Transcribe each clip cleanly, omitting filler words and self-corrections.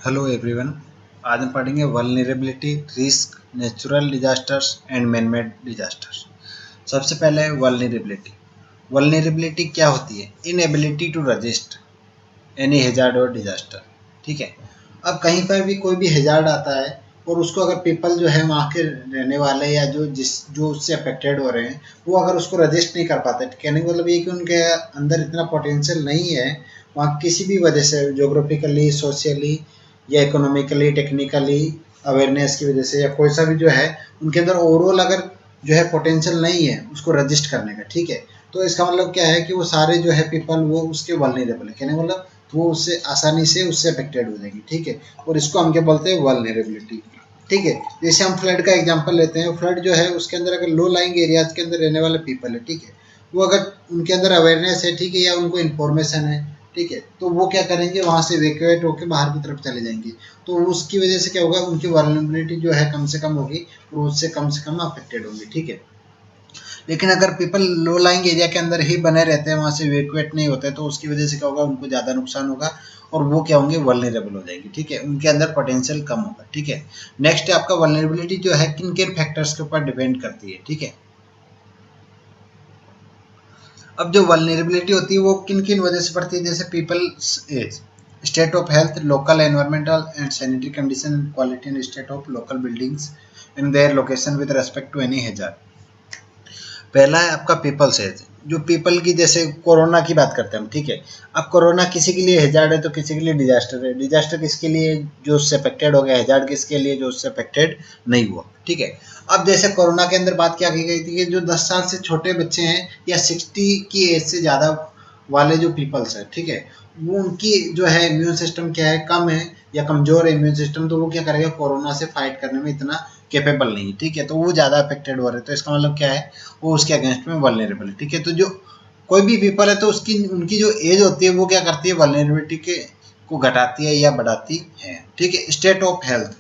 Hello everyone. आज हम पढ़ेंगे vulnerability, risk, natural disasters and man made disasters. सबसे पहले है वल्नरेबिलिटी। वल्नरेबिलिटी क्या होती है? Inability to resist any hazard और डिजास्टर। ठीक है। अब कहीं पर भी कोई भी हैजार्ड आता है और उसको अगर पीपल जो है वहाँ के रहने वाले या जो उससे अफेक्टेड हो रहे हैं वो अगर उसको रजिस्ट नहीं कर पाते, कहने का मतलब ये कि उनके अंदर इतना पोटेंशियल नहीं है वहाँ किसी भी वजह से, जोग्राफिकली, सोशली या इकोनॉमिकली, टेक्निकली, अवेयरनेस की वजह से या कोई सा भी जो है उनके अंदर ओवरऑल अगर जो है पोटेंशियल नहीं है उसको रजिस्ट करने का। ठीक है। तो इसका मतलब क्या है कि वो सारे जो है पीपल वो उसके वल्नरेबल है, कहने मतलब तो वो उससे आसानी से उससे अफेक्टेड हो जाएंगे। ठीक है। और इसको हम क्या बोलते हैं? वल्नरेबिलिटी। ठीक है। जैसे हम फ्लड का एग्जांपल लेते हैं, फ्लड जो है उसके अंदर अगर लो लाइंग एरियाज के अंदर रहने वाले पीपल है, ठीक है, वो अगर उनके अंदर अवेयरनेस है, ठीक है, या उनको इन्फॉर्मेशन है, ठीक है, तो वो क्या करेंगे, वहां से इवैक्यूएट होकर बाहर की तरफ चले जाएंगे। तो उसकी वजह से क्या होगा, उनकी वल्नरेबिलिटी जो है कम से कम होगी और उससे कम से कम अफेक्टेड होंगे। ठीक है। लेकिन अगर पीपल लो लाइंग एरिया के अंदर ही बने रहते हैं, वहां से इवैक्यूएट नहीं होते, तो उसकी वजह से क्या होगा, उनको ज़्यादा नुकसान होगा और वो क्या होंगे, वल्नरेबल हो जाएंगे। ठीक है। उनके अंदर पोटेंशियल कम होगा। ठीक है। नेक्स्ट है आपका वल्नरेबिलिटी जो है किन किन फैक्टर्स के ऊपर डिपेंड करती है। ठीक है। अब जो वल्नरेबिलिटी होती है वो किन किन वजह से पड़ती है, जैसे people's age, state of health, local environmental and sanitary condition, quality and state of local buildings in their location with respect to any hazard. पहला है आपका पीपल्स एज, जो पीपल की, जैसे कोरोना की बात करते हैं हम। ठीक है। अब कोरोना किसी के लिए हैजार्ड है तो किसी के लिए डिजास्टर है। डिजास्टर किसके लिए, जो उससे अफेक्टेड हो गया। हैजार्ड किसके लिए, जो उससे अफेक्टेड नहीं हुआ। ठीक है। अब जैसे कोरोना के अंदर बात क्या की गई थी कि जो 10 साल से छोटे बच्चे हैं या 60 की एज से ज़्यादा वाले जो पीपल्स हैं, ठीक है, वो उनकी जो है इम्यून सिस्टम क्या है, कम है या कमजोर है इम्यून सिस्टम, तो वो क्या करेगा, कोरोना से फाइट करने में इतना कैपेबल नहीं। ठीक है। तो वो ज़्यादा अफेक्टेड हो रहे हैं, तो इसका मतलब क्या है, वो उसके अगेंस्ट में वल्नरेबल है। ठीक है। तो जो कोई भी पीपल है तो उसकी उनकी जो एज होती है वो क्या करती है, वल्नरेबिलिटी के को घटाती है या बढ़ाती है। ठीक है। स्टेट ऑफ हेल्थ,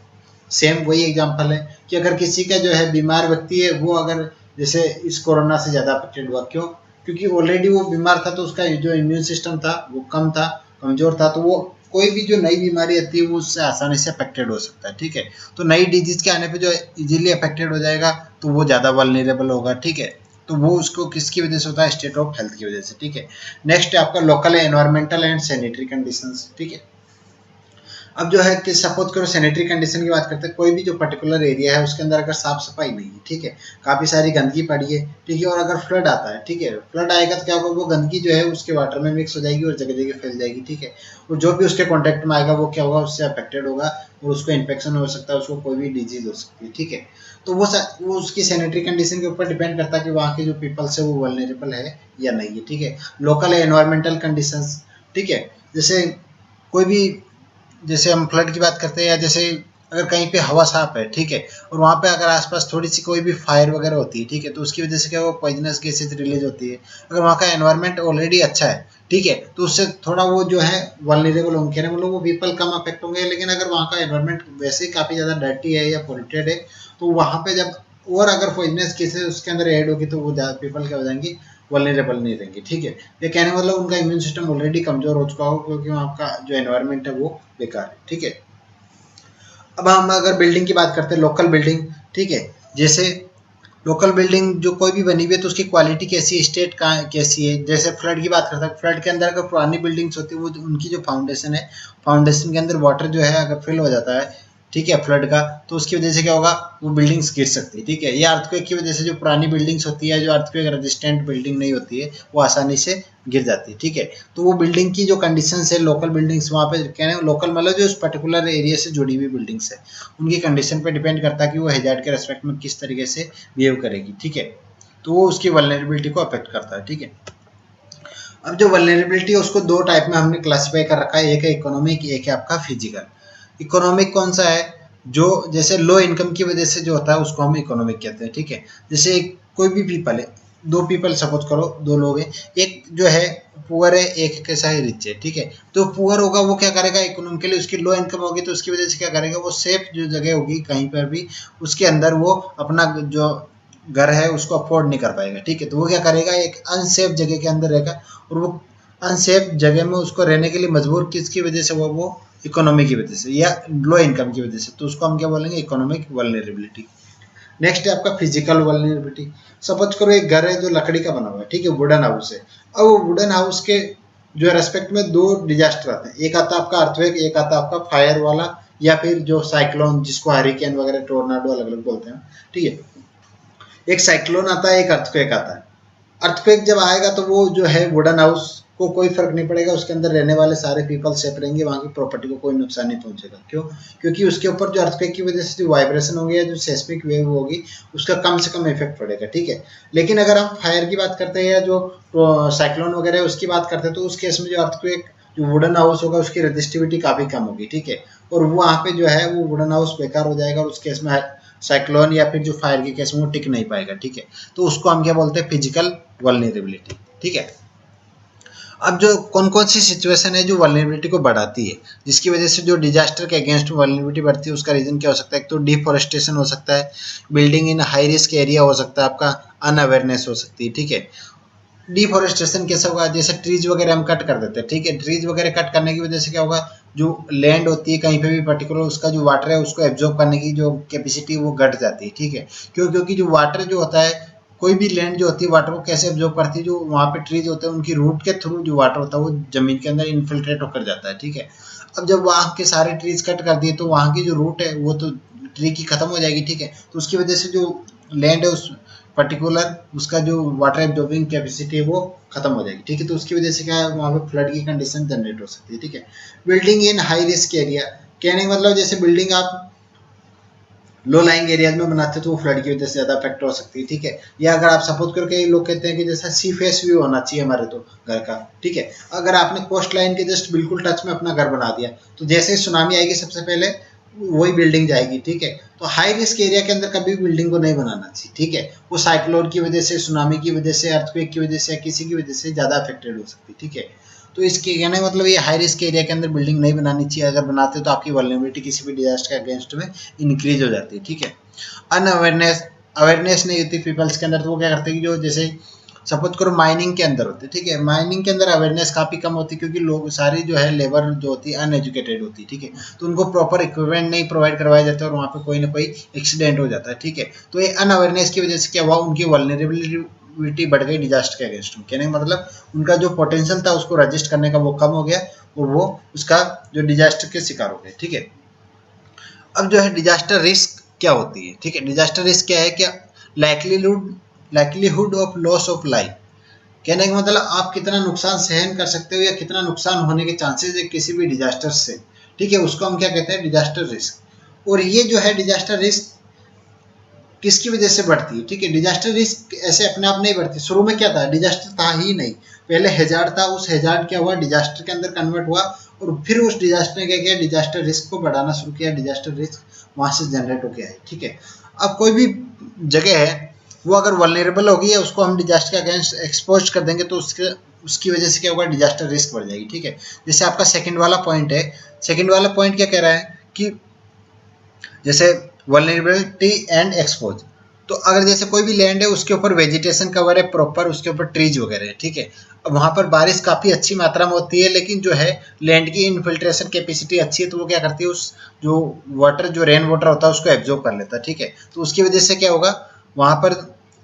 सेम वही एग्जांपल है कि अगर किसी का जो है बीमार व्यक्ति है, वो अगर जैसे इस कोरोना से ज़्यादा अफेक्टेड हुआ, क्यों, क्योंकि ऑलरेडी वो बीमार था तो उसका जो इम्यून सिस्टम था वो कम था, कमजोर था, तो वो कोई भी जो नई बीमारी आती है वो उससे आसानी से अफेक्टेड हो सकता है। ठीक है। तो नई डिजीज के आने पे जो इजीली अफेक्टेड हो जाएगा तो वो ज़्यादा वल्नरेबल होगा। ठीक है। तो वो उसको किसकी वजह से होता है, स्टेट ऑफ हेल्थ की वजह से। ठीक है। नेक्स्ट है आपका local environmental and sanitary conditions. ठीक है। अब जो है कि सपोज करो सैनिटरी कंडीशन की बात करते हैं, कोई भी जो पर्टिकुलर एरिया है उसके अंदर अगर साफ सफाई नहीं है, ठीक है, काफी सारी गंदगी पड़ी है, ठीक है, और अगर फ्लड आता है, ठीक है, फ्लड आएगा तो क्या होगा, वो गंदगी जो है उसके वाटर में मिक्स हो जाएगी और जगह जगह फैल जाएगी। ठीक है। और जो भी उसके कॉन्टेक्ट में आएगा वो क्या होगा, उससे अफेक्टेड होगा और उसको इन्फेक्शन हो सकता है, उसको कोई भी डिजीज हो सकती है। ठीक है। तो वो उसकी सैनिटरी कंडीशन के ऊपर डिपेंड करता है कि वहाँ के जो पीपल्स है वो वल्नरेबल है या नहीं है। ठीक है। लोकल एनवायरमेंटल कंडीशंस, ठीक है, जैसे कोई भी, जैसे हम फ्लड की बात करते हैं, या जैसे अगर कहीं पे हवा साफ है, ठीक है, और वहाँ पे अगर आसपास थोड़ी सी कोई भी फायर वगैरह होती है, ठीक है, तो उसकी वजह से क्या वो पॉइजनस गैसेज रिलीज होती है। अगर वहाँ का एनवायरनमेंट ऑलरेडी अच्छा है, ठीक है, तो उससे थोड़ा वो जो है वल्नरेबल होंगे, मतलब वो पीपल कम अफेक्ट होंगे। लेकिन अगर वहाँ का एनवायरनमेंट वैसे ही काफ़ी ज़्यादा डर्टी है या पोल्यूटेड है, तो वहाँ पे जब और अगर पॉइजनस केसेस उसके अंदर ऐड होगी तो वो पीपल क्या हो जाएंगे, वल्नरेबल नहीं रहेंगे। ठीक है। ये कहने का मतलब उनका इम्यून सिस्टम ऑलरेडी कमजोर हो चुका हो, क्योंकि वहाँ का जो एनवायरनमेंट है वो बेकार है। ठीक है। अब हम अगर बिल्डिंग की बात करते हैं, लोकल बिल्डिंग, ठीक है, जैसे लोकल बिल्डिंग जो कोई भी बनी हुई है तो उसकी क्वालिटी कैसी है, स्टेट कहाँ कैसी है। जैसे फ्लड की बात करते हैं, फ्लड के अंदर अगर पुरानी बिल्डिंग्स होती है, वो उनकी जो फाउंडेशन है, फाउंडेशन के अंदर वाटर जो है अगर फिल हो जाता है, ठीक है, फ्लड का, तो उसकी वजह से क्या होगा, वो बिल्डिंग्स गिर सकती है। ठीक है। या अर्थक्वेक की वजह से जो पुरानी बिल्डिंग्स होती है, जो अर्थक्वेक रेजिस्टेंट बिल्डिंग नहीं होती है, वो आसानी से गिर जाती है। ठीक है। तो वो बिल्डिंग की जो कंडीशंस है, लोकल बिल्डिंग्स, वहाँ पे कहने लोकल मतलब जो उस पर्टिकुलर एरिया से जुड़ी हुई बिल्डिंग्स है, उनकी कंडीशन पे डिपेंड करता है कि वो हैजार्ड के रेस्पेक्ट में किस तरीके से बिहेव करेगी। ठीक है। तो वो उसकी वल्नरेबिलिटी को अफेक्ट करता है। ठीक है। अब जो वल्नरेबिलिटी है उसको दो टाइप में हमने क्लासिफाई कर रखा है, एक है इकोनॉमिक, एक है आपका फिजिकल। इकोनॉमिक कौन सा है, जो जैसे लो इनकम की वजह से जो होता है उसको हम इकोनॉमिक कहते हैं। ठीक है। जैसे कोई भी पीपल है, दो पीपल सपोज करो, दो लोग हैं, एक जो है पुअर है, एक कैसा है, रिच है। ठीक है। तो पुअर होगा वो क्या करेगा, इकोनॉमिकली उसकी लो इनकम होगी तो उसकी वजह से क्या करेगा, वो सेफ जो जगह होगी कहीं पर भी उसके अंदर वो अपना जो घर है उसको अफोर्ड नहीं कर पाएगा। ठीक है। तो वो क्या करेगा, एक अनसेफ जगह के अंदर रहेगा और वो अनसेफ जगह में उसको रहने के लिए मजबूर किसकी वजह से हुआ, वो इकोनॉमी की वजह से या लो इनकम की वजह से, तो उसको हम क्या बोलेंगे, इकोनॉमिक वल्नरेबिलिटी। नेक्स्ट है आपका फिजिकल वल्नरेबिलिटी। सपोज करो एक घर है जो लकड़ी का बना हुआ है, ठीक है, वुडन हाउस है। अब वो वुडन हाउस के जो रेस्पेक्ट में दो डिजास्टर आते हैं, एक आता है आपका अर्थक्वेक, एक आता है आपका फायर वाला, या फिर जो साइक्लोन जिसको हरिकेन वगैरह टोर्नाडो अलग अलग बोलते हैं, ठीक है। एक साइक्लोन आता है, एक अर्थक्वेक आता है। अर्थक्वेक जब आएगा तो वो जो है वुडन हाउस को कोई फर्क नहीं पड़ेगा, उसके अंदर रहने वाले सारे पीपल सेफ रहेंगे, वहाँ की प्रॉपर्टी को कोई नुकसान नहीं पहुंचेगा। क्यों? क्योंकि उसके ऊपर जो अर्थक्वेक की वजह से जो वाइब्रेशन होगी या जो सेस्मिक वेव होगी उसका कम से कम इफेक्ट पड़ेगा, ठीक है। लेकिन अगर हम फायर की बात करते हैं या जो साइक्लोन वगैरह है उसकी बात करते हैं, तो उस केस में जो अर्थक्वेक जो वुडन हाउस होगा उसकी रजिस्टिविटी काफी कम होगी, ठीक है, और वो वहाँ पे जो है वो वुडन हाउस बेकार हो जाएगा, और उस केस में साइक्लोन या फिर जो फायर के केस में वो टिक नहीं पाएगा, ठीक है। तो उसको हम क्या बोलते हैं, फिजिकल वल्नरेबिलिटी, ठीक है। अब जो कौन कौन सी सिचुएशन है जो वल्नरेबिलिटी को बढ़ाती है, जिसकी वजह से जो डिजास्टर के अगेंस्ट वल्नरेबिलिटी बढ़ती है, उसका रीजन क्या हो सकता है, एक तो डिफोरेस्टेशन हो सकता है, building in high risk area हो सकता है, आपका अनअवेयरनेस हो सकती है, ठीक है। डिफोरेस्टेशन कैसे होगा, जैसे ट्रीज वगैरह हम कट कर देते हैं, ठीक है, ट्रीज वगैरह कट करने की वजह से क्या होगा, जो लैंड होती है कहीं पे भी पर्टिकुलर, उसका जो वाटर है उसको एब्जॉर्ब करने की जो कैपेसिटी वो घट जाती है, ठीक है। क्यों? क्योंकि जो वाटर जो होता है, कोई भी लैंड जो होती है वाटर को कैसे एब्जॉर्ब करती है, जो वहाँ पे ट्रीज होते हैं उनकी रूट के थ्रू जो वाटर होता है वो जमीन के अंदर इन्फिल्ट्रेट होकर जाता है, ठीक है। अब जब वहाँ के सारे ट्रीज कट कर दिए तो वहाँ की जो रूट है वो तो ट्री की खत्म हो जाएगी, ठीक है। तो उसकी वजह से जो लैंड है उस पर्टिकुलर उसका जो वाटर एब्जॉर्बिंग कैपेसिटी है वो खत्म हो जाएगी, ठीक है। तो उसकी वजह से क्या है, वहाँ पे फ्लड की कंडीशन जनरेट हो सकती है, ठीक है। Building in high risk area, कहने का मतलब जैसे बिल्डिंग आप लो लाइंग एरियाज में बनाते हैं तो वो फ्लड की वजह से ज्यादा अफेक्ट हो सकती है, ठीक है। या अगर आप सपोज करके लोग कहते हैं कि जैसा सी फेस व्यू होना चाहिए हमारे तो घर का, ठीक है। अगर आपने कोस्ट लाइन के जस्ट बिल्कुल टच में अपना घर बना दिया तो जैसे ही सुनामी आएगी सबसे पहले वही बिल्डिंग जाएगी, ठीक है। तो हाई रिस्क एरिया के अंदर कभी भी बिल्डिंग को नहीं बनाना चाहिए, ठीक है। वो साइक्लोन की वजह से, सुनामी की वजह से, अर्थक्वेक की वजह से या किसी की वजह से ज्यादा अफेक्टेड हो सकती है, ठीक है। तो इसके कहने का मतलब ये हाई रिस्क एरिया के अंदर बिल्डिंग नहीं बनानी चाहिए, अगर बनाते हो तो आपकी वल्नरेबिलिटी किसी भी डिजास्टर के अगेंस्ट में इंक्रीज हो जाती है, ठीक है। अनअवेयरनेस, अवेयरनेस नहीं होती पीपल्स के अंदर, तो वो क्या करते हैं कि जो जैसे सपोज करो माइनिंग के अंदर होते, ठीक है, माइनिंग के अंदर अवेयरनेस काफी कम होती है क्योंकि लोग सारी जो है लेबर जो होती है अनएजुकेटेड होती है, ठीक है। तो उनको प्रॉपर इक्विपमेंट नहीं प्रोवाइड करवाए जाते और वहाँ पे कोई ना कोई एक्सीडेंट हो जाता है, ठीक है। तो ये अनअवेयरनेस की वजह से क्या हुआ, उनकी वल्नरेबिलिटी बढ़ गई डिजास्टर के अगेंस्ट में। कहने का मतलब उनका जो पोटेंशियल था उसको रजिस्ट करने का वो कम हो गया और वो उसका जो डिजास्टर के शिकार हो गए, ठीक है। अब जो है डिजास्टर रिस्क क्या होती है, ठीक है। डिजास्टर रिस्क क्या है, क्या likelihood of loss of life, कहने का मतलब आप कितना नुकसान सहन कर सकते हो या कितना नुकसान होने के चांसेस है किसी भी डिजास्टर से, ठीक है, उसको हम क्या कहते हैं, डिजास्टर रिस्क। और ये जो है डिजास्टर रिस्क किसकी वजह से बढ़ती है, ठीक है। डिजास्टर रिस्क ऐसे अपने आप नहीं बढ़ती, शुरू में क्या था, डिजास्टर था ही नहीं, पहले हैजार्ड था, उस हैजार्ड क्या हुआ, डिजास्टर के अंदर कन्वर्ट हुआ और फिर उस डिजास्टर ने क्या किया, डिजास्टर रिस्क को बढ़ाना शुरू किया, डिजास्टर रिस्क वहां से जनरेट हो गया है, ठीक है। अब कोई भी जगह है वो अगर वल्नरेबल होगी या उसको हम डिजास्टर के अगेंस्ट एक्सपोज कर देंगे तो उसकी वजह से क्या होगा, डिजास्टर रिस्क बढ़ जाएगी, ठीक है। जैसे आपका सेकंड वाला पॉइंट है, सेकंड वाला पॉइंट क्या कह रहा है कि जैसे वल्नरेबिलिटी एंड एक्सपोज, तो अगर जैसे कोई भी लैंड है उसके ऊपर वेजिटेशन कवर है प्रॉपर, उसके ऊपर ट्रीज वगैरह है, ठीक है। अब वहाँ पर बारिश काफ़ी अच्छी मात्रा में होती है लेकिन जो है लैंड की इनफिल्ट्रेशन कैपेसिटी अच्छी है, तो वो क्या करती है, उस जो वाटर जो रेन वाटर होता है उसको एब्जॉर्ब कर लेता है, ठीक है। तो उसकी वजह से क्या होगा, वहाँ पर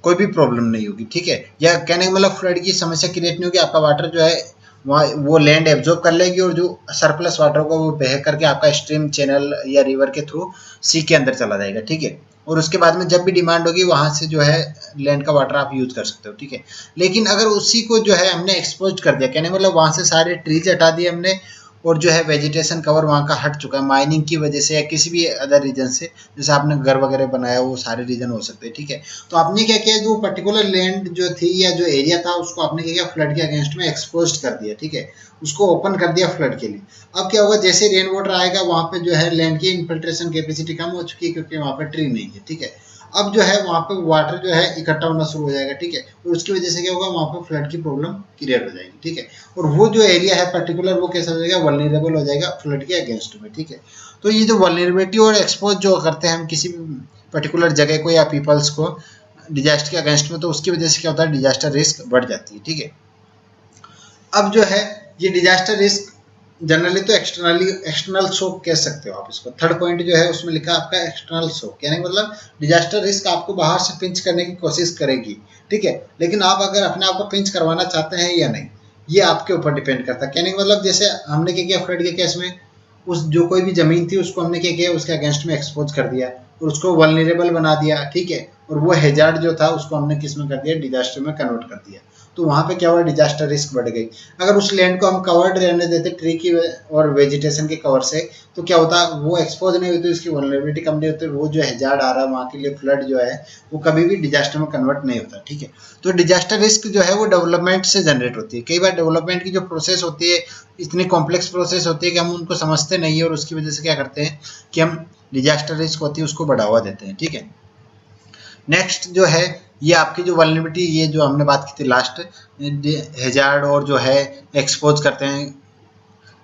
कोई भी प्रॉब्लम नहीं होगी, ठीक है। या कहने का मतलब फ्लड की समस्या क्रिएट नहीं होगी, आपका वाटर जो है वहाँ वो लैंड एब्जॉर्ब कर लेगी और जो सरप्लस वाटर को वो बह करके आपका स्ट्रीम चैनल या रिवर के थ्रू सी के अंदर चला जाएगा, ठीक है। और उसके बाद में जब भी डिमांड होगी वहां से जो है लैंड का वाटर आप यूज कर सकते हो, ठीक है। लेकिन अगर उसी को जो है हमने एक्सपोज कर दिया, कहने मतलब वहां से सारे ट्रीज हटा दिए हमने और जो है वेजिटेशन कवर वहाँ का हट चुका है माइनिंग की वजह से या किसी भी अदर रीजन से, जैसे आपने घर वगैरह बनाया वो सारे रीजन हो सकते हैं, ठीक है। तो आपने क्या किया, जो पर्टिकुलर लैंड जो थी या जो एरिया था उसको आपने क्या किया, फ्लड के अगेंस्ट में एक्सपोज कर दिया, ठीक है, उसको ओपन कर दिया फ्लड के लिए। अब क्या होगा, जैसे रेन वाटर आएगा वहाँ पे जो है लैंड की इनफिल्ट्रेशन कैपेसिटी कम हो चुकी है क्योंकि वहाँ पे ट्री नहीं है, ठीक है। अब जो है वहाँ पे वाटर जो है इकट्ठा होना शुरू हो जाएगा, ठीक है। और उसकी वजह से क्या होगा, वहाँ पे फ्लड की प्रॉब्लम क्रिएट हो जाएगी, ठीक है। और वो जो एरिया है पर्टिकुलर वो कैसा हो जाएगा, वल्नरेबल हो जाएगा फ्लड के अगेंस्ट में, ठीक है। तो ये जो वल्नरेबिलिटी और एक्सपोज जो करते हैं हम किसी भी पर्टिकुलर जगह को या पीपल्स को डिजास्टर के अगेंस्ट में, तो उसकी वजह से क्या होता है, डिजास्टर रिस्क बढ़ जाती है, ठीक है। अब जो है ये डिजास्टर रिस्क जनरली तो एक्सटर्नल शॉक कह सकते हो आप इसको। थर्ड पॉइंट जो है उसमें लिखा आपका एक्सटर्नल शॉक, यानी मतलब डिजास्टर रिस्क आपको बाहर से पिंच करने की कोशिश करेगी, ठीक है, लेकिन आप अगर अपने आप को पिंच करवाना चाहते हैं या नहीं, ये आपके ऊपर डिपेंड करता है। कहने का मतलब जैसे हमने क्या किया फ्लड के केस में, उस जो कोई भी जमीन थी उसको हमने क्या किया, उसके अगेंस्ट में एक्सपोज कर दिया और उसको वल्नरेबल बना दिया, ठीक है, और वो हैजार्ड जो था उसको हमने किस में कर दिया, डिजास्टर में कन्वर्ट कर दिया। तो वहां पे क्या हुआ, डिजास्टर रिस्क बढ़ गई। अगर उस लैंड को हम कवर्ड रहने देते ट्री की और वेजिटेशन के कवर से, तो क्या होता, वो एक्सपोज नहीं होती, उसकी वल्नरेबिलिटी कम नहीं होती, वो जो हैजार्ड आ रहा है वहां के लिए फ्लड जो है वो कभी भी डिजास्टर में कन्वर्ट नहीं होता, ठीक है। तो डिजास्टर रिस्क जो है वो डेवलपमेंट से जनरेट होती है। कई बार डेवलपमेंट की जो प्रोसेस होती है इतनी कॉम्प्लेक्स प्रोसेस होती है कि हम उनको समझते नहीं है, और उसकी वजह से क्या करते हैं कि हम डिजास्टर रिस्क होती है उसको बढ़ावा देते हैं, ठीक है। नेक्स्ट जो है ये आपकी जो वल्नरेबिलिटी, ये जो हमने बात की थी लास्ट, हैजार्ड और जो है एक्सपोज करते हैं,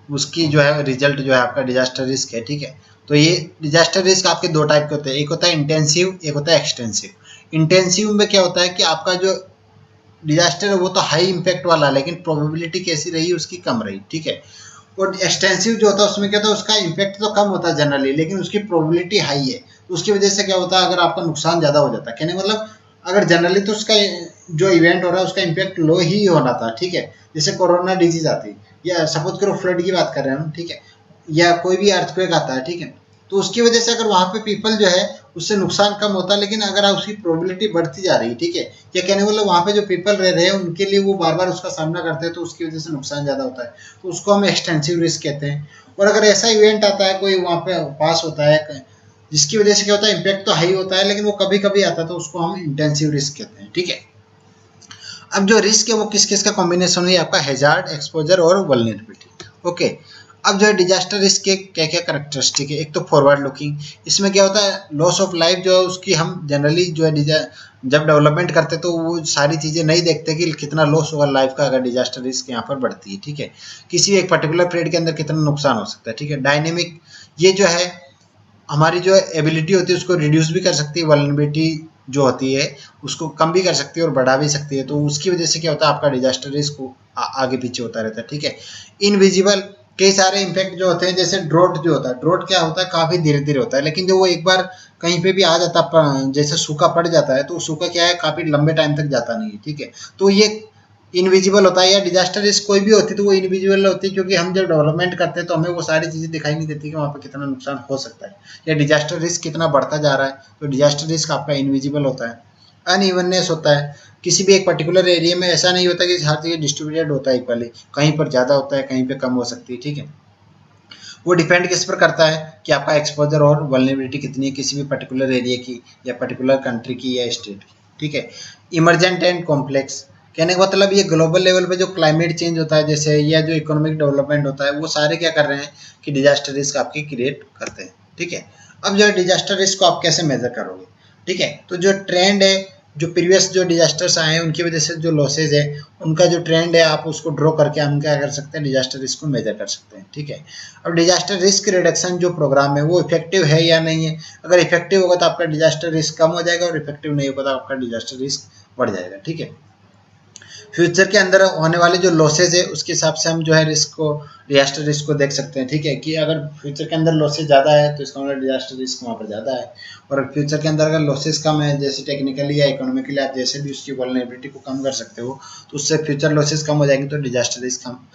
उसकी जो है रिजल्ट जो है आपका डिजास्टर रिस्क है, ठीक है। तो ये डिजास्टर रिस्क आपके दो टाइप के होते हैं, एक होता है इंटेंसिव, एक होता है एक्सटेंसिव। इंटेंसिव में क्या होता है कि आपका जो डिजास्टर है वो तो हाई इम्पैक्ट वाला, लेकिन प्रोबेबिलिटी कैसी रही उसकी कम रही, ठीक है। और एक्सटेंसिव जो होता है उसमें क्या होता है, उसका इम्पैक्ट तो कम होता है जनरली, लेकिन उसकी प्रोबेबिलिटी हाई है, तो उसकी वजह से क्या होता है, अगर आपका नुकसान ज़्यादा हो जाता है, कहने मतलब अगर जनरली तो उसका जो इवेंट हो रहा है उसका इम्पैक्ट लो ही होना था, ठीक है। जैसे कोरोना डिजीज आती, या सपोज करो फ्लड की बात कर रहे हैं हम, ठीक है, या कोई भी अर्थक्वेक आता है, ठीक है, तो उसकी वजह से अगर वहां पे पीपल जो है उससे नुकसान कम होता है, लेकिन अगर उसकी प्रोबेबिलिटी बढ़ती जा रही है, ठीक है, या कहने मतलब वहां पे जो पीपल रह रहे हैं उनके लिए वो बार बार उसका सामना करते हैं, तो उसकी वजह से नुकसान ज्यादा होता है, तो उसको हम एक्सटेंसिव रिस्क कहते हैं। और अगर ऐसा इवेंट आता है कोई वहां पे पास होता है जिसकी वजह से क्या होता है, इम्पैक्ट तो हाई होता है लेकिन वो कभी कभी आता है, तो उसको हम इंटेंसिव रिस्क कहते हैं, ठीक है। अब जो रिस्क है वो किस किस का कॉम्बिनेशन हुई, आपका हैजार्ड, एक्सपोजर और वल्नरेबिलिटी, ओके। अब जो है डिजास्टर रिस्क के क्या क्या कैरेक्टरिस्टिक है, एक तो फॉरवर्ड लुकिंग, इसमें क्या होता है लॉस ऑफ लाइफ जो है उसकी हम जनरली जो है जब डेवलपमेंट करते तो वो सारी चीज़ें नहीं देखते कि कितना लॉस होगा लाइफ का अगर डिजास्टर रिस्क यहाँ पर बढ़ती है, ठीक है, किसी एक पर्टिकुलर पीरियड के अंदर कितना नुकसान हो सकता है, ठीक है। डायनेमिक, ये जो है हमारी जो एबिलिटी होती है उसको रिड्यूस भी कर सकती है, वल्नरेबिलिटी जो होती है उसको कम भी कर सकती है और बढ़ा भी सकती है, तो उसकी वजह से क्या होता है आपका डिजास्टर रिस्क आगे पीछे होता रहता है, ठीक है। इनविजिबल, कई सारे इम्पैक्ट जो होते हैं, जैसे ड्रोट जो होता है, ड्रोट क्या होता है काफी धीरे धीरे होता है, लेकिन जो वो एक बार कहीं पे भी आ जाता है, जैसे सूखा पड़ जाता है, तो सूखा क्या है काफी लंबे टाइम तक जाता नहीं है, ठीक है। तो ये इनविजिबल होता है, या डिजास्टर रिस्क कोई भी होती है तो वो इनविजिबल होती है, क्योंकि हम जब डेवलपमेंट करते हैं तो हमें वो सारी चीजें दिखाई नहीं देती कि वहाँ पे कितना नुकसान हो सकता है, या डिजास्टर रिस्क कितना बढ़ता जा रहा है, तो डिजास्टर रिस्क आपका इनविजिबल होता है। अनइवननेस होता है, किसी भी एक पर्टिकुलर एरिया में ऐसा नहीं होता कि हर जगह डिस्ट्रीब्यूटेड होता है इक्वली, कहीं पर ज्यादा होता है कहीं पे कम हो सकती है, ठीक है। वो डिपेंड किस पर करता है कि आपका एक्सपोजर और वल्नरेबिलिटी कितनी है किसी भी पर्टिकुलर एरिया की या पर्टिकुलर कंट्री की या स्टेट की, ठीक है। इमरजेंट एंड कॉम्प्लेक्स, कहने का मतलब ये ग्लोबल लेवल पे जो क्लाइमेट चेंज होता है जैसे, या जो इकोनॉमिक डेवलपमेंट होता है, वो सारे क्या कर रहे हैं कि डिजास्टर रिस्क आपकी क्रिएट करते हैं, ठीक है। अब जो डिजास्टर रिस्क को आप कैसे मेजर करोगे, ठीक है, तो जो ट्रेंड है, जो प्रीवियस जो डिजास्टर्स आए हैं उनकी वजह से जो लॉसेज है उनका जो ट्रेंड है आप उसको ड्रॉ करके हम क्या कर सकते हैं, डिजास्टर रिस्क को मेजर कर सकते हैं, ठीक है। अब डिजास्टर रिस्क रिडक्शन जो प्रोग्राम है वो इफेक्टिव है या नहीं है, अगर इफेक्टिव होगा तो आपका डिजास्टर रिस्क कम हो जाएगा, और इफेक्टिव नहीं होगा तो आपका डिजास्टर रिस्क बढ़ जाएगा, ठीक है। फ्यूचर के अंदर होने वाले जो लॉसेज है उसके हिसाब से हम जो है रिस्क को, डिजास्टर रिस्क को देख सकते हैं, ठीक है, कि अगर फ्यूचर के अंदर लॉसेज ज़्यादा है तो इसका मतलब डिजास्टर रिस्क वहाँ पर ज़्यादा है, और फ्यूचर के अंदर अगर लॉसेज कम है, जैसे टेक्निकली या इकोनॉमिकली आप जैसे भी उसकी वल्नरेबिलिटी को कम कर सकते हो, तो उससे फ्यूचर लॉसेज कम हो जाएंगे, तो डिजास्टर रिस्क हम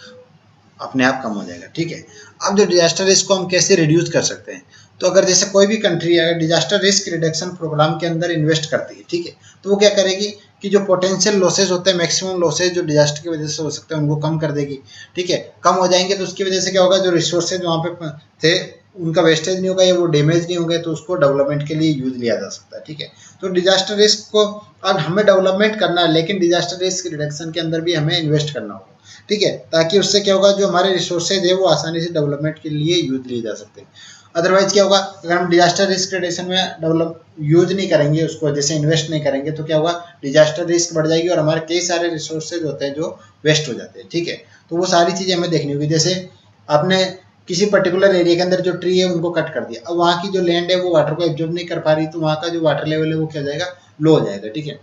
अपने आप कम हो जाएगा, ठीक है। अब जो डिजास्टर रिस्क को हम कैसे रिड्यूस कर सकते हैं, तो अगर जैसे कोई भी कंट्री अगर डिजास्टर रिस्क रिडक्शन प्रोग्राम के अंदर इन्वेस्ट करती है, ठीक है, तो वो क्या करेगी कि जो पोटेंशियल लॉसेज होते हैं, मैक्सिमम लॉसेज जो डिजास्टर की वजह से हो सकते हैं उनको कम कर देगी, ठीक है, कम हो जाएंगे, तो उसकी वजह से क्या होगा, जो रिसोर्सेज वहाँ पे थे उनका वेस्टेज नहीं होगा या वो डैमेज नहीं होंगे, तो उसको डेवलपमेंट के लिए यूज लिया जा सकता है, ठीक है। तो डिजास्टर रिस्क को अब हमें डेवलपमेंट करना है, लेकिन डिजास्टर रिस्क रिडक्शन के अंदर भी हमें इन्वेस्ट करना होगा, ठीक है, ताकि उससे क्या होगा, जो हमारे रिसोर्सेज है वो आसानी से डेवलपमेंट के लिए यूज लिए जा सकते हैं। अदरवाइज क्या होगा, अगर हम डिजास्टर रिस्क रिडक्शन में डेवलप यूज नहीं करेंगे उसको, जैसे इन्वेस्ट नहीं करेंगे, तो क्या होगा, डिजास्टर रिस्क बढ़ जाएगी और हमारे कई सारे रिसोर्सेज होते हैं जो वेस्ट हो जाते हैं, ठीक है। तो वो सारी चीजें हमें देखनी होगी, जैसे आपने किसी पर्टिकुलर एरिया के अंदर जो ट्री है उनको कट कर दिया, अब वहाँ की जो लैंड है वो वाटर को एब्जॉर्ब नहीं कर पा रही, तो वहाँ का जो वाटर लेवल है वो क्या हो जाएगा, लो हो जाएगा, ठीक है।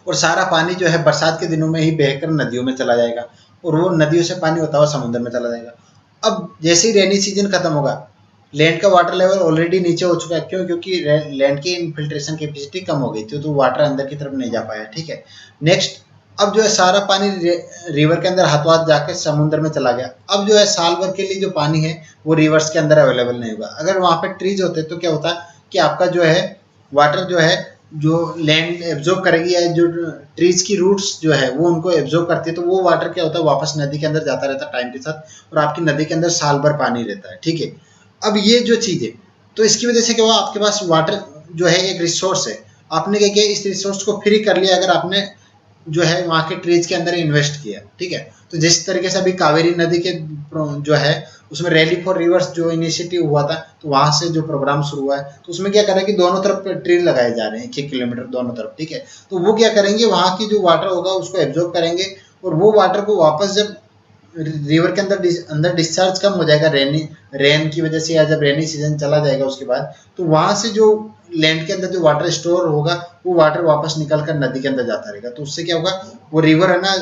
और सारा पानी जो है बरसात के दिनों में ही बहकर नदियों में चला जाएगा, और वो नदियों से पानी होता हुआ समुद्र में चला जाएगा। अब जैसे ही रेनी सीजन खत्म होगा, लैंड का वाटर लेवल ऑलरेडी नीचे हो चुका है। क्यों? क्योंकि लैंड की इनफिल्ट्रेशन कैपेसिटी कम हो गई थी, तो वाटर अंदर की तरफ नहीं जा पाया। ठीक है, नेक्स्ट, अब जो है सारा पानी रिवर के अंदर हाथों हाथ जाके समुद्र में चला गया। अब जो है साल भर के लिए जो पानी है वो रिवर्स के अंदर अवेलेबल नहीं होगा। अगर वहां पे ट्रीज होते तो क्या होता कि आपका जो है वाटर जो है जो लैंड एब्जॉर्ब करेगी, या जो ट्रीज की रूट्स जो है वो उनको एब्जॉर्ब करती है, तो वो वाटर क्या होता है वापस नदी के अंदर जाता रहता है टाइम के साथ, और आपकी नदी के अंदर साल भर पानी रहता है। ठीक है, अब ये जो चीज है, तो इसकी वजह से क्या हुआ, आपके पास वाटर जो है एक रिसोर्स है, आपने क्या किया, इस रिसोर्स को फ्री कर लिया अगर आपने जो है वहां के ट्रीज के अंदर इन्वेस्ट किया। ठीक है, तो जिस तरीके से अभी कावेरी नदी के जो है उसमें रैली फॉर रिवर्स जो इनिशिएटिव हुआ था, तो वहां से जो प्रोग्राम शुरू हुआ है, तो उसमें क्या करें कि दोनों तरफ ट्री लगाए जा रहे हैं 1-1 किलोमीटर दोनों तरफ। ठीक है, तो वो क्या करेंगे, वहां की जो वाटर होगा उसको एब्जॉर्ब करेंगे, और वो वाटर को वापस जब रिवर के अंदर डिस्चार्ज कम हो जाएगा रेन की वजह से, या जब रेनी सीजन चला जाएगा उसके बाद, तो वहां से जो लैंड के अंदर जो वाटर स्टोर होगा वो वाटर वापस निकल कर नदी के अंदर जाता रहेगा। तो उससे क्या होगा, वो रिवर है ना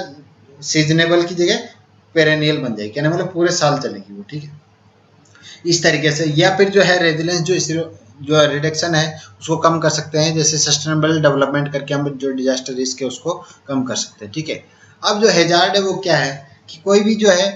सीजनेबल की जगह पेरेनियल बन जाएगी, कहने मतलब पूरे साल चलेगी वो। ठीक है, इस तरीके से, या फिर जो है रेजिलेंस जो रिडक्शन है उसको कम कर सकते हैं, जैसे सस्टेनेबल डेवलपमेंट करके हम जो डिजास्टर रिस्क है उसको कम कर सकते हैं। ठीक है, अब जो हैजार्ड है वो क्या है कि कोई भी जो है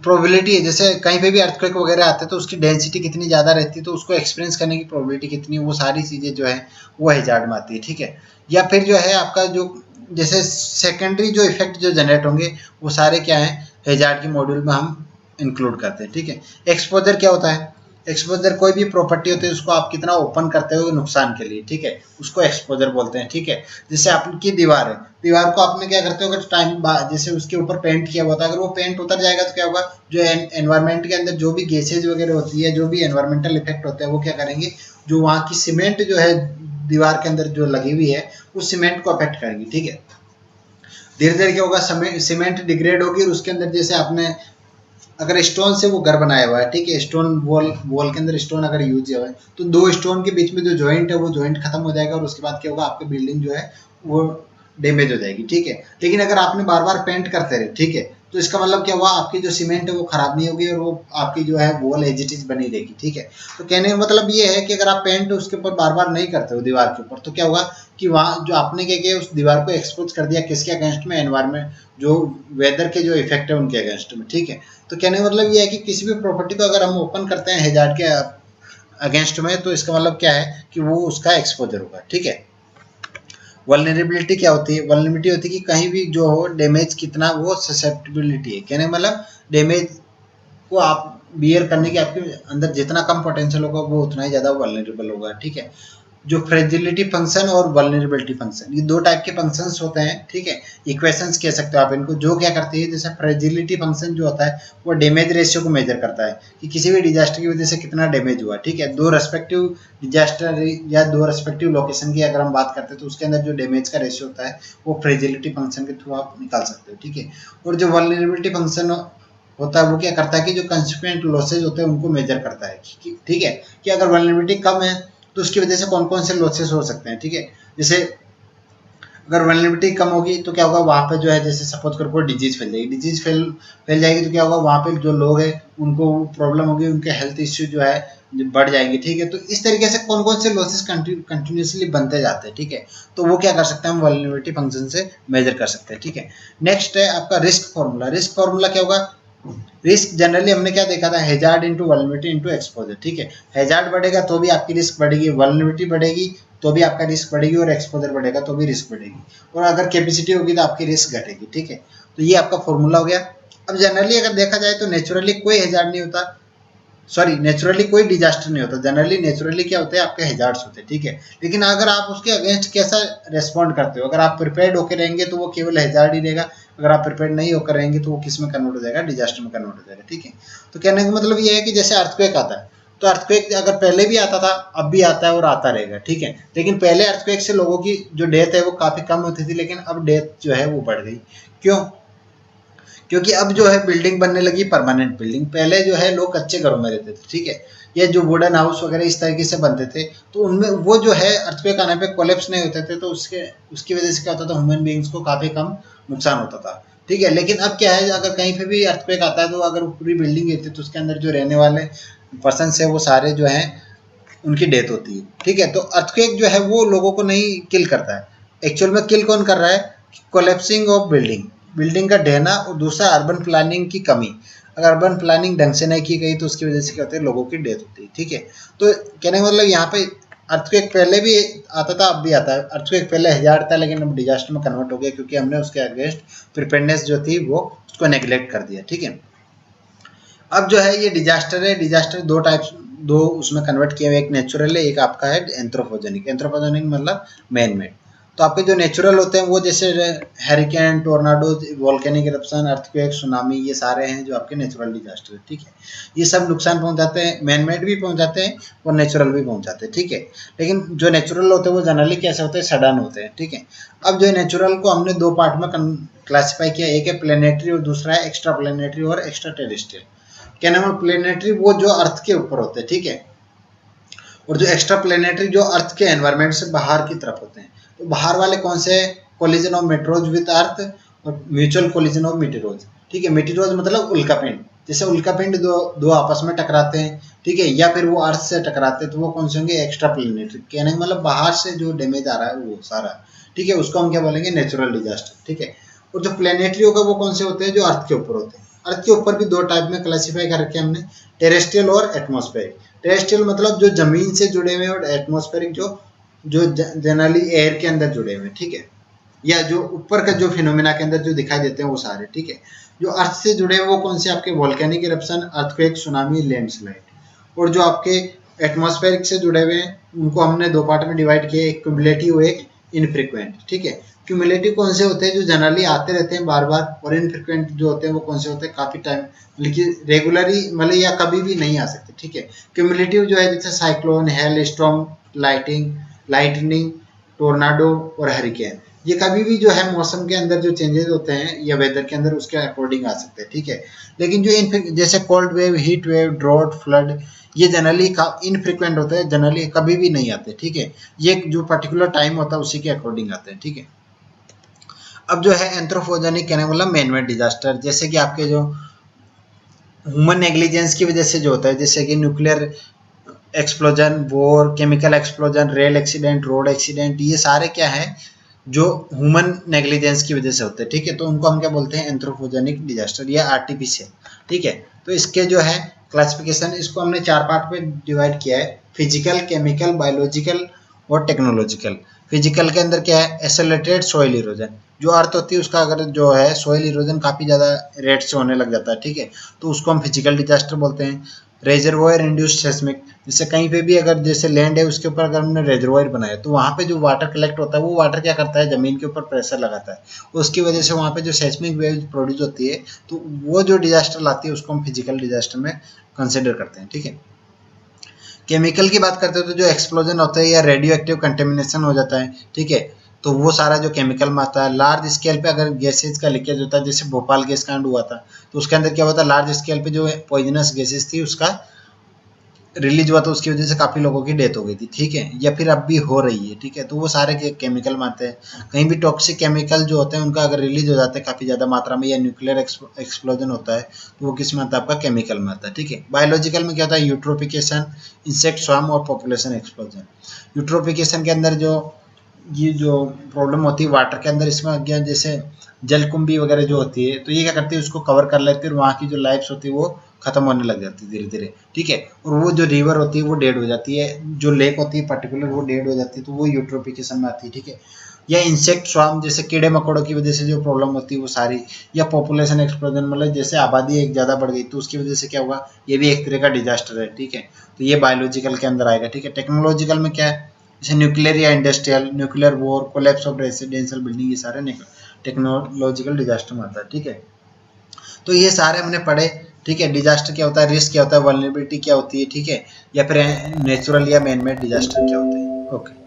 प्रोबेबिलिटी है, जैसे कहीं पे भी अर्थक्वेक वगैरह आते हैं तो उसकी डेंसिटी कितनी ज़्यादा रहती है, तो उसको एक्सपीरियंस करने की प्रोबेबिलिटी कितनी, वो सारी चीज़ें जो है वो हैजार्ड में आती है। ठीक है, या फिर जो है आपका जो जैसे सेकेंडरी जो इफेक्ट जो जनरेट होंगे वो सारे क्या है हैजार्ड के मॉड्यूल में हम इंक्लूड करते हैं। ठीक है, एक्सपोजर क्या होता है, एक्सपोजर कोई भी प्रॉपर्टी होती है उसको आप कितना ओपन करते हो नुकसान के लिए। ठीक है, उसको एक्सपोजर बोलते हैं। ठीक है, जैसे आपकी दीवार है, दीवार को आपने क्या करते हो, अगर टाइम जैसे उसके ऊपर पेंट किया हुआ था, अगर वो पेंट उतर जाएगा तो क्या होगा, जो एनवायरमेंट के अंदर जो भी गैसेज वगैरह होती है, जो भी एनवायरमेंटल इफेक्ट होता है, वो क्या करेंगे, जो वहाँ की सीमेंट जो है दीवार के अंदर जो लगी हुई है उस सीमेंट को अफेक्ट करेंगी। ठीक है, धीरे धीरे क्या होगा, सीमेंट डिग्रेड होगी, और उसके अंदर जैसे आपने अगर स्टोन से वो घर बनाया हुआ है, ठीक है, स्टोन वॉल के अंदर स्टोन अगर यूज किया हुआ है, तो दो स्टोन के बीच में जो जॉइंट है वो जॉइंट खत्म हो जाएगा, और उसके बाद क्या होगा, आपकी बिल्डिंग जो है वो डैमेज हो जाएगी। ठीक है, लेकिन अगर आपने बार बार पेंट करते रहे, ठीक है, तो इसका मतलब क्या हुआ, आपकी जो सीमेंट है वो खराब नहीं होगी, और वो आपकी जो है वॉल एज इट इज बनी रहेगी। ठीक है, तो कहने का मतलब ये है कि अगर आप पेंट उसके ऊपर बार बार नहीं करते हो दीवार के ऊपर, तो क्या होगा कि वहाँ जो आपने क्या किया, उस दीवार को एक्सपोज कर दिया किसके अगेंस्ट में, एनवायरमेंट जो वेदर के जो इफेक्ट है उनके अगेंस्ट में। ठीक है, तो कहने का मतलब ये है कि किसी भी प्रॉपर्टी को अगर हम ओपन करते हैं हैजार्ड के अगेंस्ट में, तो इसका मतलब क्या है कि वो उसका एक्सपोजर होगा। ठीक है, वल्नरेबिलिटी क्या होती है, वल्नरेबिलिटी होती है कि कहीं भी जो हो डैमेज कितना, वो ससेप्टिबिलिटी है, कहने मतलब डैमेज को आप बियर करने के आपके अंदर जितना कम पोटेंशियल होगा वो उतना ही ज़्यादा वल्नरेबल होगा। ठीक है, जो फ्रेजिलिटी फंक्शन और वल्नरेबिलिटी फंक्शन, ये दो टाइप के फंक्शंस होते हैं। ठीक है, इक्वेशंस कह सकते हो आप इनको, जो क्या करती है, जैसे फ्रेजिलिटी फंक्शन जो होता है वो डैमेज रेशियो को मेजर करता है कि किसी भी डिजास्टर की वजह से कितना डैमेज हुआ। ठीक है, दो रेस्पेक्टिव डिजास्टर या दो रेस्पेक्टिव लोकेशन की अगर हम बात करते हैं तो उसके अंदर जो डैमेज का रेशियो होता है वो फ्रेजिलिटी फंक्शन के थ्रू आप निकाल सकते हो। ठीक है, और जो वल्नरेबिलिटी फंक्शन होता है वो क्या करता है कि जो कंसिक्वेंट लॉसेज होते हैं उनको मेजर करता है। ठीक है, कि अगर वल्नरेबिलिटी कम है तो उसकी वजह से कौन कौन से लॉसेस हो सकते हैं। ठीक है, जैसे अगर वल्नरेबिलिटी कम होगी तो क्या होगा, वहाँ पे जो है जैसे सपोज करो कोई डिजीज फैल जाएगी, डिजीज फैल जाएगी तो क्या होगा, वहाँ पे जो लोग हैं उनको प्रॉब्लम होगी, उनके हेल्थ इश्यू जो है बढ़ जाएंगे। ठीक है, तो इस तरीके से कौन कौन से लॉसेस कंटिन्यूसली बनते जाते हैं। ठीक है, तो वो क्या कर सकते हैं, हम वल्नरेबिलिटी फंक्शन से मेजर कर सकते हैं। ठीक है, नेक्स्ट है आपका रिस्क फॉर्मूला। रिस्क फॉर्मूला क्या होगा, रिस्क जनरली हमने क्या देखा था, hazard into vulnerability into exposure. ठीक है, हैजार्ड बढ़ेगा तो भी आपकी रिस्क बढ़ेगी, वल्नरेबिलिटी बढ़ेगी तो भी आपका रिस्क बढ़ेगी, और एक्सपोजर बढ़ेगा तो भी रिस्क बढ़ेगी, और अगर कैपेसिटी होगी तो आपकी रिस्क घटेगी। ठीक है, तो ये आपका फॉर्मूला हो गया। अब जनरली अगर देखा जाए तो नेचुरली कोई हैजार्ड नहीं होता, सॉरी नेचुरली कोई डिजास्टर नहीं होता, जनरली नेचुरली क्या होते हैं, आपके हैजार्ड्स होते हैं। ठीक है, लेकिन अगर आप उसके अगेंस्ट कैसा रेस्पॉन्ड करते हो, अगर आप प्रिपेयर्ड होकर रहेंगे तो वो केवल हैजार्ड ही रहेगा, अगर आप प्रिपेयर्ड नहीं होकर रहेंगे तो वो किस में कन्वर्ट हो जाएगा, डिजास्टर में कन्वर्ट हो जाएगा। ठीक है, तो कहने का मतलब ये है कि जैसे अर्थक्वेक आता है, तो अर्थक्वेक अगर पहले भी आता था, अब भी आता है और आता रहेगा। ठीक है, लेकिन पहले अर्थक्वेक से लोगों की जो डेथ है वो काफी कम होती थी, लेकिन अब डेथ जो है वो बढ़ गई। क्यों? क्योंकि अब जो है बिल्डिंग बनने लगी परमानेंट बिल्डिंग, पहले जो है लोग कच्चे घरों में रहते थे। ठीक है, या जो वुडन हाउस वगैरह इस तरीके से बनते थे, तो उनमें वो जो है अर्थक्वेक आने पे कोलैप्स नहीं होते थे, तो उसकी वजह से क्या होता था, ह्यूमन बीइंग्स को काफी कम नुकसान होता था। ठीक है। लेकिन अब क्या है, अगर कहीं पे भी अर्थक्वेक आता है तो अगर पूरी बिल्डिंग गिरती है तो उसके अंदर जो रहने वाले पर्सन है वो सारे जो हैं उनकी डेथ होती है। ठीक है, तो अर्थक्वेक जो है वो लोगों को नहीं किल करता है, एक्चुअल में किल कौन कर रहा है, कोलेप्सिंग ऑफ बिल्डिंग, बिल्डिंग का ढहना, और दूसरा अर्बन प्लानिंग की कमी। अगर अर्बन प्लानिंग ढंग से नहीं की गई तो उसकी वजह से क्या होता है, लोगों की डेथ होती है। ठीक है, तो कहने का मतलब यहाँ पे अर्थक्वेक पहले भी आता था, अब भी आता है। अर्थक्वेक पहले हजार था लेकिन अब डिजास्टर में कन्वर्ट हो गया क्योंकि हमने उसके अगेंस्ट प्रिपेयरनेस जो थी वो उसको नेग्लेक्ट कर दिया। ठीक है, अब जो है ये डिजास्टर है, डिजास्टर दो उसमें कन्वर्ट किए हुए, एक नेचुरल है, एक आपका है एंथ्रोपोजेनिक। एंथ्रोपोजेनिक मतलब मैन मेड। तो आपके जो नेचुरल होते हैं वो जैसे hurricane, tornado, volcanic eruption, earthquake, tsunami, ये सारे हैं जो आपके नेचुरल डिजास्टर है। ठीक है, ये सब नुकसान पहुंचाते हैं, मैन मेड भी पहुंचाते हैं और नेचुरल भी पहुंचाते हैं। ठीक है, लेकिन जो नेचुरल होते हैं वो जनरली कैसे होते हैं, सडन होते हैं। ठीक है, अब जो नेचुरल को हमने दो पार्ट में क्लासीफाई किया, एक है प्लेनेटरी और दूसरा है एक्स्ट्रा प्लेनेटरी और एक्स्ट्रा टेरेस्ट्रियल। क्या नाम है, प्लेनेटरी वो जो अर्थ के ऊपर होते हैं। ठीक है, और जो एक्स्ट्रा प्लेनेटरी जो अर्थ के एनवायरनमेंट से बाहर की तरफ होते हैं। तो बाहर वाले कौन से, कोलिजन ऑफ मेट्रोज विद अर्थ और म्यूचुअल कोलिजन ऑफ मीटेरोज। ठीक है, मीटेरोज मतलब उल्कापिंड, जैसे उल्कापिंड दो आपस में टकराते हैं। ठीक है, या फिर वो अर्थ से टकराते हैं तो वो कौन से होंगे, एक्स्ट्रा प्लेनेटरी। कहने का मतलब बाहर से जो डैमेज आ रहा है वो सारा। ठीक है, उसको हम क्या बोलेंगे, नेचुरल डिजास्टर। ठीक है, और जो प्लेनेटरी होगा वो कौन से होते हैं, जो अर्थ के ऊपर होते हैं। अर्थ के ऊपर भी दो टाइप में क्लासीफाई कर रखे हमने, टेरेस्ट्रियल और एटमॉस्फेरिक। टेरेस्ट्रियल मतलब जो जमीन से जुड़े हुए, और एटमॉस्फेरिक जो जनरली एयर के अंदर जुड़े हुए। ठीक है, या जो ऊपर का जो फिनोमिना के अंदर जो दिखाई देते हैं वो सारे। ठीक है, जो अर्थ से जुड़े हैं वो कौन से, आपके volcanic eruption, earthquake, tsunami, landslide. और जो आपके एटमॉस्फेरिक से जुड़े हुए हैं उनको हमने दो पार्ट में डिवाइड किए, एक क्यूमुलेटिव, एक इनफ्रीक्वेंट। ठीक है, क्यूमुलेटिव कौन से होते हैं, जो जनरली आते रहते हैं बार बार, और इनफ्रीक्वेंट जो होते हैं वो कौन से होते हैं, काफी टाइम लेकिन रेगुलरली मतलब या कभी भी नहीं आ सकते। ठीक है, क्यूमुलेटिव जो है जैसे cyclone, hello storm, lightning, tornado और हरिकेन, ये कभी भी जो है मौसम के अंदर जो चेंजेस होते हैं या वेदर के अंदर उसके अकॉर्डिंग आ सकते हैं। ठीक है, लेकिन जो जैसे cold wave, heat wave, drought, flood, ये जनरली इनफ्रीक्वेंट होते हैं, जनरली कभी भी नहीं आते। ठीक है, ये जो पर्टिकुलर टाइम होता है उसी के अकॉर्डिंग आते हैं। ठीक है, अब जो है एंथ्रोपोजेनिक कहने मतलब मैन मेड डिजास्टर, जैसे कि आपके जो ह्यूमन नेग्लिजेंस की वजह से जो होता है, जैसे कि nuclear explosion, war, chemical explosion, rail accident, road accident, ये सारे क्या है, जो ह्यूमन नेग्लिजेंस की वजह से होते हैं। ठीक है, तो उनको हम क्या बोलते हैं, एंथ्रोपोजेनिक डिजास्टर या आर्टिफिशियल। ठीक है, तो इसके जो है क्लासिफिकेशन, इसको हमने चार पार्ट में डिवाइड किया है, फिजिकल, केमिकल, बायोलॉजिकल और टेक्नोलॉजिकल। फिजिकल के अंदर क्या है, एसेलेटेड सॉइल इरोजन, जो अर्थ होती है उसका अगर जो है सॉइल इरोजन काफी ज्यादा रेट से होने लग जाता है। ठीक है, तो उसको हम फिजिकल डिजास्टर बोलते हैं। रेजरवॉयर इंड्यूस्ड सेस्मिक, जैसे कहीं पे भी अगर जैसे लैंड है उसके ऊपर अगर हमने रेजरवॉयर बनाया तो वहां पे जो वाटर कलेक्ट होता है वो वाटर क्या करता है, जमीन के ऊपर प्रेशर लगाता है, उसकी वजह से वहां पे जो सेस्मिक वेव प्रोड्यूस होती है, तो वो जो डिजास्टर लाती है उसको हम फिजिकल डिजास्टर में कंसिडर करते हैं। ठीक है, केमिकल की बात करते हैं तो जो एक्सप्लोजन होता है या रेडियो एक्टिव कंटेमिनेशन हो जाता है। ठीक है, तो वो सारा जो केमिकल में आता है। लार्ज स्केल पे अगर गैसेज का लीकेज होता है, जैसे भोपाल गैस कांड हुआ था, तो उसके अंदर क्या होता है, लार्ज स्केल पे जो पॉइजनस गैसेज थी उसका रिलीज हुआ, तो उसकी वजह से काफी लोगों की डेथ हो गई थी। ठीक है, या फिर अब भी हो रही है। ठीक है, तो वो सारे केमिकल में आते हैं। कहीं भी टॉक्सिक केमिकल जो होते हैं उनका अगर रिलीज हो जाते हैं काफी ज्यादा मात्रा में, या न्यूक्लियर एक्सप्लोजन होता है तो वो किस में आता है, आपका केमिकल में आता है। ठीक है, बायोलॉजिकल में क्या होता है, यूट्रोफिकेशन, इंसेक्ट स्वार्म और पॉपुलेशन एक्सप्लोजन। यूट्रोफिकेशन के अंदर जो ये जो प्रॉब्लम होती है वाटर के अंदर, इसमें क्या जैसे जलकुंभी वगैरह जो होती है तो ये क्या करती है, उसको कवर कर लेती है और वहाँ की जो लाइफ्स होती है वो खत्म होने लग जाती है धीरे धीरे। ठीक है, और वो जो रिवर होती है वो डेड हो जाती है, जो लेक होती है पर्टिकुलर वो डेड हो जाती है, तो वो यूट्रोफिकेशन में आती है। ठीक है, या इंसेक्ट स्वार्म, जैसे कीड़े मकोड़ों की वजह से जो प्रॉब्लम होती है वो सारी, या पॉपुलेशन एक्सप्लोजन मतलब जैसे आबादी एक ज़्यादा बढ़ गई तो उसकी वजह से क्या हुआ, ये भी एक तरह का डिजास्टर है। ठीक है, तो ये बायोलॉजिकल के अंदर आएगा। ठीक है, टेक्नोलॉजिकल में क्या है, जैसे न्यूक्लियर या industrial, nuclear war, collapse of residential building, ये सारे टेक्नोलॉजिकल डिजास्टर में आता है। ठीक है, तो ये सारे हमने पढ़े। ठीक है, डिजास्टर क्या होता है, रिस्क क्या होता है, वल्नरेबिलिटी क्या होती है। ठीक है, या फिर नेचुरल या मैन मेड डिजास्टर क्या होते हैं। ओके।